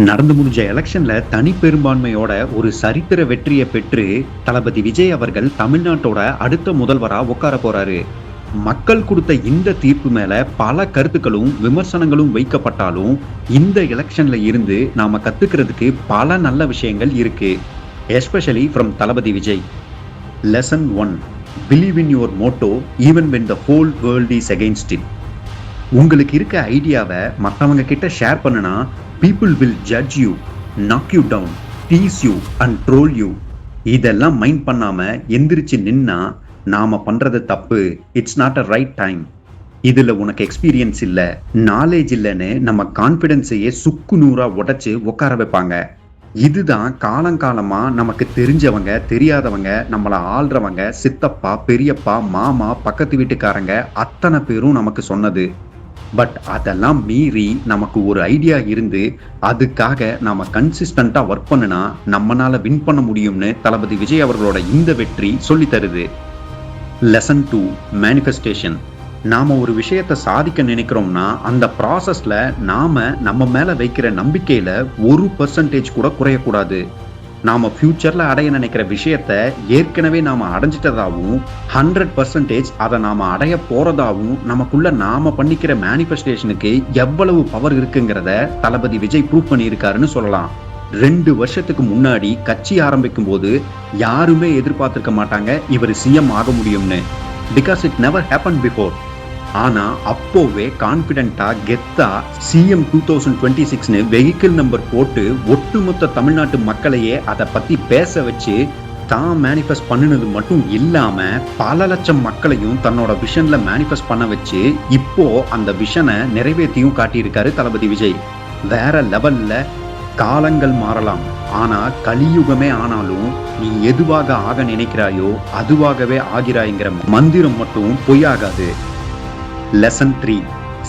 நடந்து முடிஞ்ச எலெக்ஷன்ல தனி பெரும்பான்மையோட ஒரு சரித்திர வெற்றியை பெற்று தளபதி விஜய் அவர்கள் தமிழ்நாட்டோட அடுத்த முதல்வரா உட்கார போறாரு. மக்கள் கொடுத்த இந்த தீர்ப்பு மேல பல கருத்துக்களும் விமர்சனங்களும் வைக்கப்பட்டாலும் இந்த எலெக்ஷன்ல இருந்து நாம கத்துக்கிறதுக்கு பல நல்ல விஷயங்கள் இருக்கு. Especially from Thalapathy Vijay. Lesson 1: believe in your motto even when the whole world is against it. உங்களுக்கு இருக்க ஐடியாவை மற்றவங்க கிட்ட ஷேர் பண்ணுனா people will judge you, knock you down, tease you and troll you. இதெல்லாம் மைண்ட் பண்ணாம எந்திரிச்சு நின்னா நாம பண்றது தப்பு, it's not a right time, இதுல உனக்கு எக்ஸ்பீரியன்ஸ் இல்ல, நாலேஜ் இல்லைன்னு நம்ம கான்பிடன்ஸையே சுக்கு நூறா உடைச்சு உட்கார வைப்பாங்க. இதுதான் காலங்காலமா நமக்கு தெரிஞ்சவங்க தெரியாதவங்க நம்மள ஆள்றவங்க சித்தப்பா பெரியப்பா மாமா பக்கத்து வீட்டுக்காரங்க அத்தனை பேரும் நமக்கு சொன்னது. பட் அதெல்லாம் மீறி நமக்கு ஒரு ஐடியா இருந்து அதுக்காக நாம கன்சிஸ்டண்டா ஒர்க் பண்ணுனா நம்மளால வின் பண்ண முடியும்னு தளபதி விஜய் அவர்களோட இந்த வெற்றி சொல்லி தருது. Lesson 2: manifestation. நாம ஒரு விஷயத்தை சாதிக்க நினைக்கிறோம்னா அந்த ப்ராசஸ்ல நம்ம மேல வைக்கிற நம்பிக்கையில 1% கூட குறையக்கூடாது. நாம ஃபியூச்சர்ல அடைய நினைக்கிற விஷயத்த ஏற்கனவே நாம அடைஞ்சிட்டதாகவும் 100% அதை நாம அடைய போறதாகவும் நமக்குள்ள நாம பண்ணிக்கிற மேனிஃபெஸ்டேஷனுக்கு எவ்வளவு பவர் இருக்குங்கிறத தளபதி விஜய் ப்ரூவ் பண்ணியிருக்காருன்னு சொல்லலாம். 2 வருஷத்துக்கு முன்னாடி கட்சி ஆரம்பிக்கும் போது யாருமே எதிர்பார்த்திருக்க மாட்டாங்க இவர் சிஎம் ஆக முடியும்னு. Because it never happen before. ஆனா அப்போவே கான்பிடென்டா கெத்தா சிஎம் 2026ன்னு வெஹிக்கிள் நம்பர் போட்டு ஒட்டுமொத்த தமிழ்நாட்டு மக்களையே அதை பத்தி பேச வச்சு தான் மேனிஃபெஸ்ட் பண்ணினது மட்டும் இல்லாம பல லட்சம் மக்களையும் தன்னோட விஷன்ல மேனிஃபெஸ்ட் பண்ண வச்சு இப்போ அந்த விஷனை நிறைவேற்றியும் காட்டியிருக்காரு தளபதி விஜய். வேற லெவல்ல. காலங்கள் மாறலாம், ஆனா கலியுகமே ஆனாலும் நீ எதுவாக ஆக நினைக்கிறாயோ அதுவாகவே ஆகிறாய்ங்கிற மந்திரம் மட்டும் பொய்யாகாது. Lesson 3: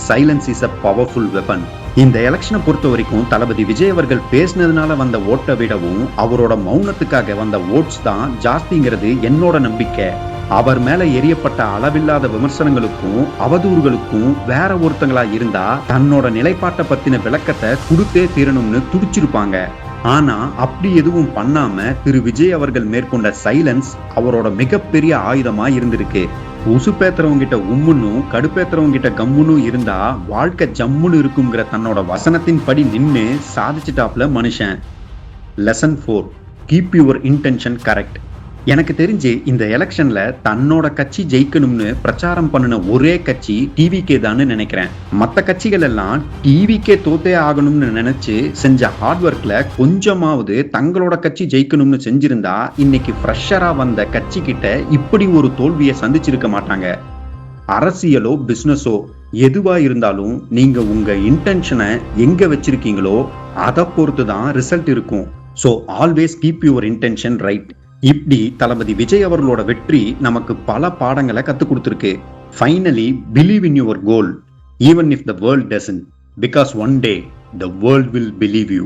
silence is a powerful weapon. இந்த எலெக்ஷனை பொறுத்த வரைக்கும் தளபதி விஜய் அவர்கள் பேசினதுனால வந்த ஓட்டை விடவும் அவரோட மௌனத்துக்காக வந்த ஓட்ஸ் தான் ஜாஸ்திங்கிறது என்னோட நம்பிக்கை. அவர் மேல எரியப்பட்ட அளவில்லாத விமர்சனங்களுக்கும் அவதூறுகளுக்கும் வேற ஒருத்தங்களா இருந்தா தன்னோட நிலைப்பாட்டை பத்தின விளக்கத்தை கொடுத்தே தீரணும்னு துடிச்சிருப்பாங்க. ஆனா அப்படி எதுவும் பண்ணாம திரு விஜய் அவர்கள் மேற்கொண்ட சைலன்ஸ் அவரோட மிகப்பெரிய ஆயுதமா இருந்திருக்கு. உசுப்பேத்துறவங்க கிட்ட உம்முன்னும் கடுப்பேத்துறவங்க கிட்ட கம்முன்னும் இருந்தா வாழ்க்கை ஜம்முன்னு இருக்குங்கிற தன்னோட வசனத்தின் படி நின்று சாதிச்சிட்டாப்ல மனுஷன். Lesson 4: keep your intention correct. எனக்கு தெரிஞ்சு இந்த எலெக்ஷன்ல தன்னோட கட்சி ஜெயிக்கணும்னு பிரச்சாரம் பண்ணின ஒரே கட்சி டிவிகே தான் நினைக்கிறேன். மற்ற கட்சிகள் எல்லாம் டிவிகே தோத்தே ஆகணும்னு நினைச்சு செஞ்ச ஹார்ட் ஒர்க்ல கொஞ்சமாவது தங்களோட கட்சி ஜெயிக்கணும்னு செஞ்சிருந்தா இன்னைக்கு ஃப்ரெஷரா வந்த கட்சி கிட்ட இப்படி ஒரு தோல்வியை சந்திச்சிருக்க மாட்டாங்க. அரசியலோ பிசினஸோ எதுவா இருந்தாலும் நீங்க உங்க இன்டென்ஷனை எங்க வச்சிருக்கீங்களோ அதை பொறுத்து தான் ரிசல்ட் இருக்கும். So always keep your intention right. இப்படி தளபதி விஜய் அவர்களோட வெற்றி நமக்கு பல பாடங்களை கத்துக் கொடுத்திருக்கு. Finally believe in your goal even if the world doesn't, because one day the world will believe you.